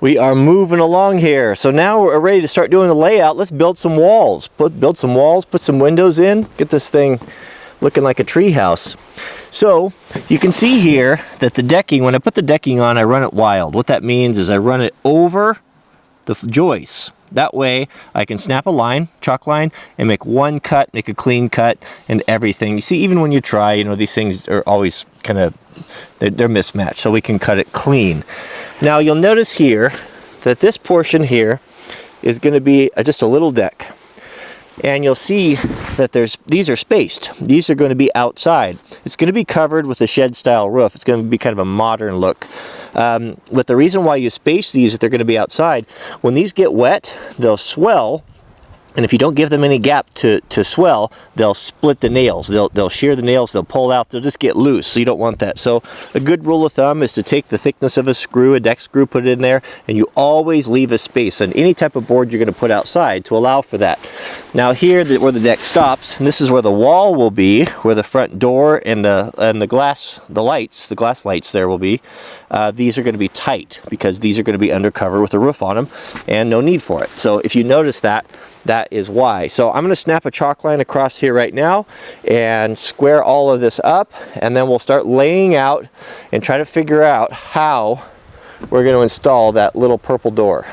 We are moving along here. So now we're ready to start doing the layout. Let's build some walls. Build some walls, put some windows in, get this thing looking like a tree house. So you can see here that the decking, when I put the decking on, I run it wild. What that means is I run it over the joists. That way I can snap a line, chalk line, and make one cut, make a clean cut, and everything. You see, even when you try, you know, these things are always kind of, they're mismatched, so we can cut it clean. Now you'll notice here that this portion here is going to be just a little deck. And you'll see that these are spaced. These are going to be outside. It's going to be covered with a shed style roof. It's going to be kind of a modern look. But the reason why you space these is they're going to be outside. When these get wet, they'll swell. And if you don't give them any gap to swell, they'll split the nails. They'll shear the nails, they'll pull out, they'll just get loose, so you don't want that. So a good rule of thumb is to take the thickness of a screw, a deck screw, put it in there, and you always leave a space on any type of board you're going to put outside to allow for that. Now here, where the deck stops, and this is where the wall will be, where the front door and the glass lights there will be. These are going to be tight because these are going to be undercover with a roof on them, and no need for it. So if you notice that is why. So I'm going to snap a chalk line across here right now and square all of this up, and then we'll start laying out and try to figure out how we're going to install that little purple door.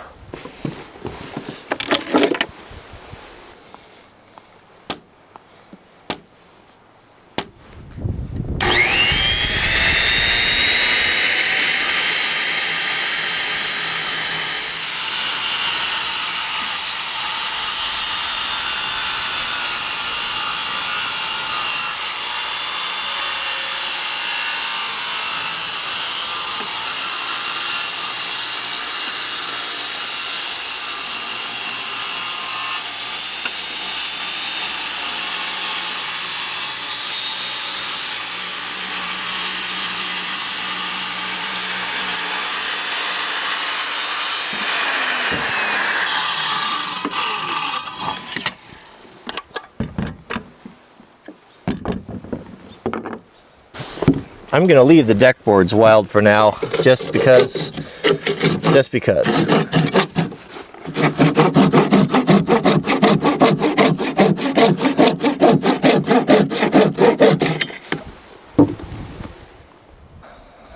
I'm going to leave the deck boards wild for now, just because.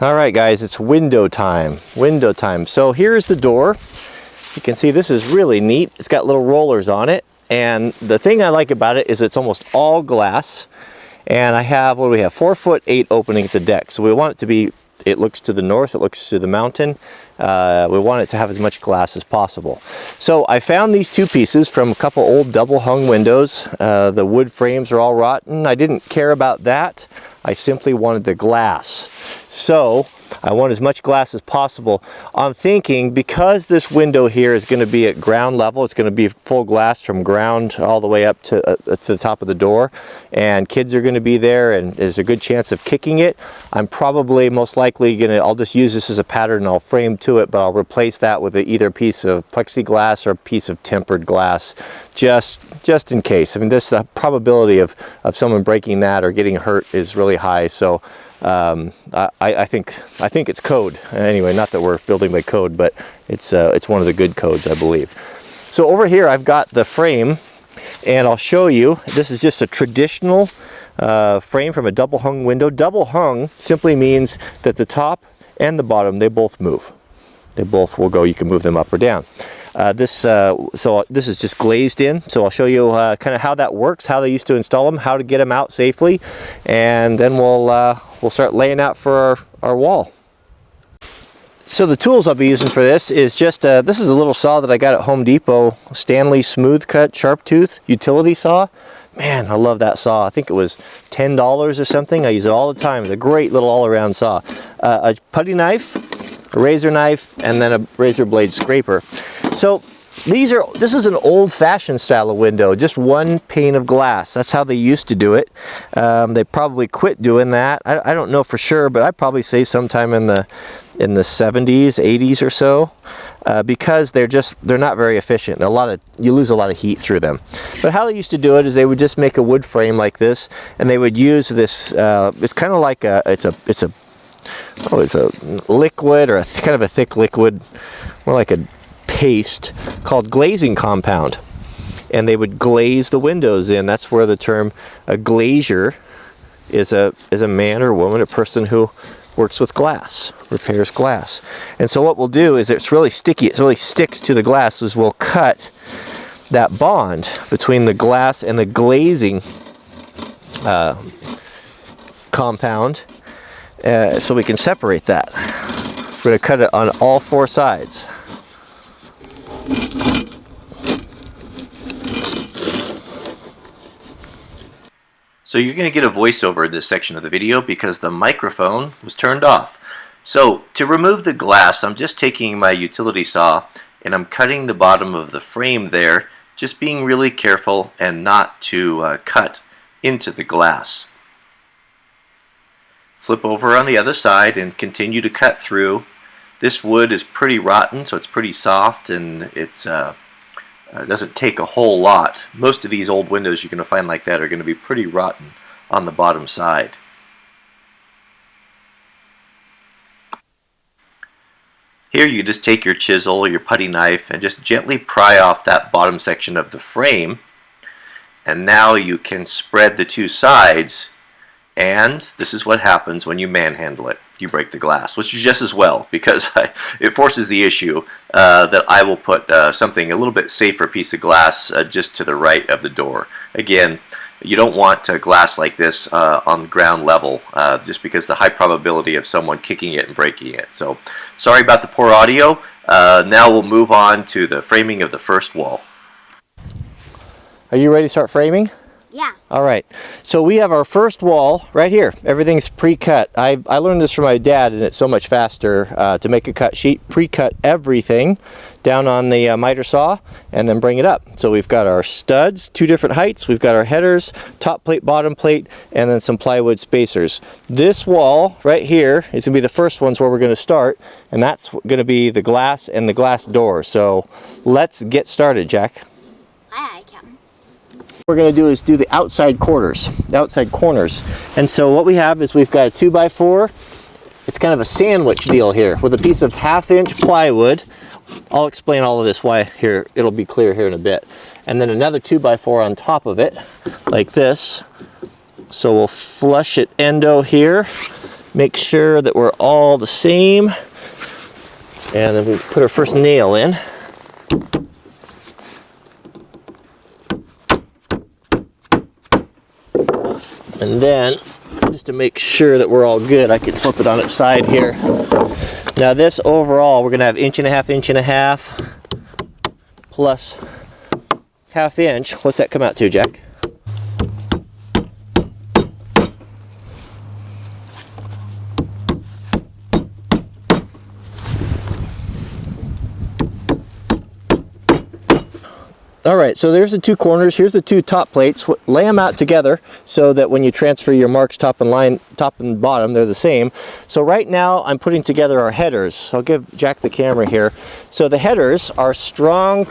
All right, guys, it's window time. Window time. So here's the door. You can see this is really neat. It's got little rollers on it, and the thing I like about it is it's almost all glass. And I have, what do we have, 4'8" opening at the deck. So we want it to be, it looks to the north, it looks to the mountain. We want it to have as much glass as possible. So I found these two pieces from a couple old double hung windows. The wood frames are all rotten. I didn't care about that. I simply wanted the glass. So I want as much glass as possible. I'm thinking, because this window here is going to be at ground level, it's going to be full glass from ground all the way up to the top of the door, and kids are going to be there, and there's a good chance of kicking it. I'm probably most likely going to, I'll just use this as a pattern and I'll frame to it, but I'll replace that with either a piece of plexiglass or a piece of tempered glass, just in case. I mean, the probability of someone breaking that or getting hurt is really high. So I think it's code. Anyway, not that we're building by code, but it's one of the good codes, I believe. So over here I've got the frame, and I'll show you. This is just a traditional frame from a double hung window. Double hung simply means that the top and the bottom, they both move. They both will go. You can move them up or down. So this is just glazed in, so I'll show you kind of how that works, how they used to install them, how to get them out safely, and then we'll start laying out for our wall. So the tools I'll be using for this is just this is a little saw that I got at Home Depot, Stanley Smooth Cut Sharp Tooth utility saw. Man, I love that saw. I think it was $10 or something. I use it all the time. It's a great little all-around saw. A putty knife, a razor knife, and then a razor blade scraper. So this is an old-fashioned style of window, just one pane of glass. That's how they used to do it. They probably quit doing that. I don't know for sure, but I'd probably say sometime in the 70s, 80s or so, because they're not very efficient. You lose a lot of heat through them. But how they used to do it is they would just make a wood frame like this, and they would use this. It's kind of like it's a oh, it's a liquid, or a kind of a thick liquid, more like a paste, called glazing compound. And they would glaze the windows in. That's where the term a glazier is a man or woman, a person who works with glass, repairs glass. And so what we'll do is, it's really sticky, it really sticks to the glass, is we'll cut that bond between the glass and the glazing compound, so we can separate that. We're going to cut it on all four sides. So you're going to get a voiceover in this section of the video because the microphone was turned off. So to remove the glass, I'm just taking my utility saw and I'm cutting the bottom of the frame there, just being really careful and not to cut into the glass. Flip over on the other side and continue to cut through. This wood is pretty rotten, so it's pretty soft, and it's doesn't take a whole lot. Most of these old windows you're going to find like that are going to be pretty rotten on the bottom side. Here you just take your chisel or your putty knife and just gently pry off that bottom section of the frame, and now you can spread the two sides, and this is what happens when you manhandle it. You break the glass, which is just as well, because it forces the issue that I will put something a little bit safer piece of glass just to the right of the door. Again, you don't want glass like this on ground level, just because the high probability of someone kicking it and breaking it. So sorry about the poor audio. Now we'll move on to the framing of the first wall. Are you ready to start framing? Yeah. All right. So we have our first wall right here. Everything's pre-cut. I learned this from my dad, and it's so much faster to make a cut sheet. Pre-cut everything down on the miter saw and then bring it up. So we've got our studs, two different heights. We've got our headers, top plate, bottom plate, and then some plywood spacers. This wall right here is going to be the first ones where we're going to start, and that's going to be the glass and the glass door. So let's get started, Jack. Aye, Captain. What we're going to do is do the outside corners. And so what we have is we've got a 2x4. It's kind of a sandwich deal here with a piece of 1/2-inch plywood. I'll explain all of this why here. It'll be clear here in a bit. And then another 2x4 on top of it, like this. So we'll flush it endo here. Make sure that we're all the same. And then we put our first nail in. And then, just to make sure that we're all good, I can flip it on its side here. Now this overall, we're going to have 1.5 plus 1/2 inch. What's that come out to, Jack? Alright, so there's the two corners. Here's the two top plates. Lay them out together so that when you transfer your marks top and bottom, they're the same. So right now I'm putting together our headers. I'll give Jack the camera here. So the headers are strong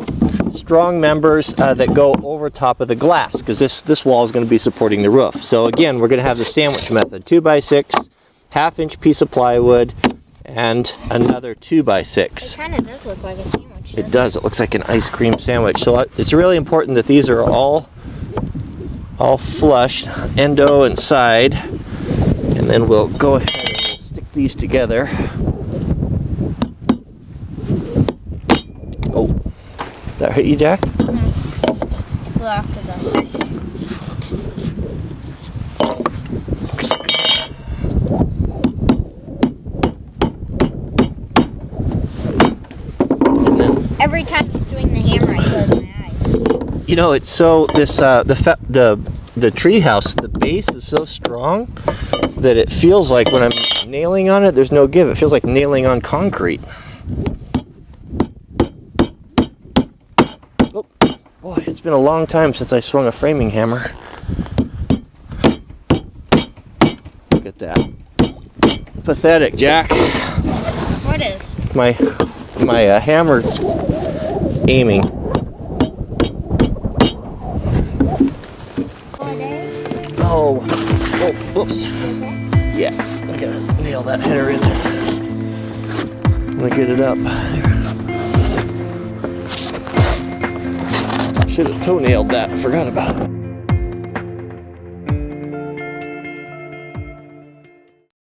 members that go over top of the glass, because this wall is going to be supporting the roof. So again, we're going to have the sandwich method. 2x6, 1/2-inch piece of plywood, and another 2x6. It kind of does look like a sandwich. It does. It looks like an ice cream sandwich. So it's really important that these are all flush, endo and side. And then we'll go ahead and we'll stick these together. Oh, that hit you, Jack? Mm-hmm. Blew off the dust. Every time you swing the hammer, I close my eyes. You know, it's so the treehouse, the base is so strong that it feels like when I'm nailing on it, there's no give. It feels like nailing on concrete. Oh, boy, it's been a long time since I swung a framing hammer. Look at that. Pathetic, Jack. What is? My hammer aiming. Oh, whoops. Yeah, gotta nail that header in there. I'm gonna get it up. Should have toe nailed that, forgot about it.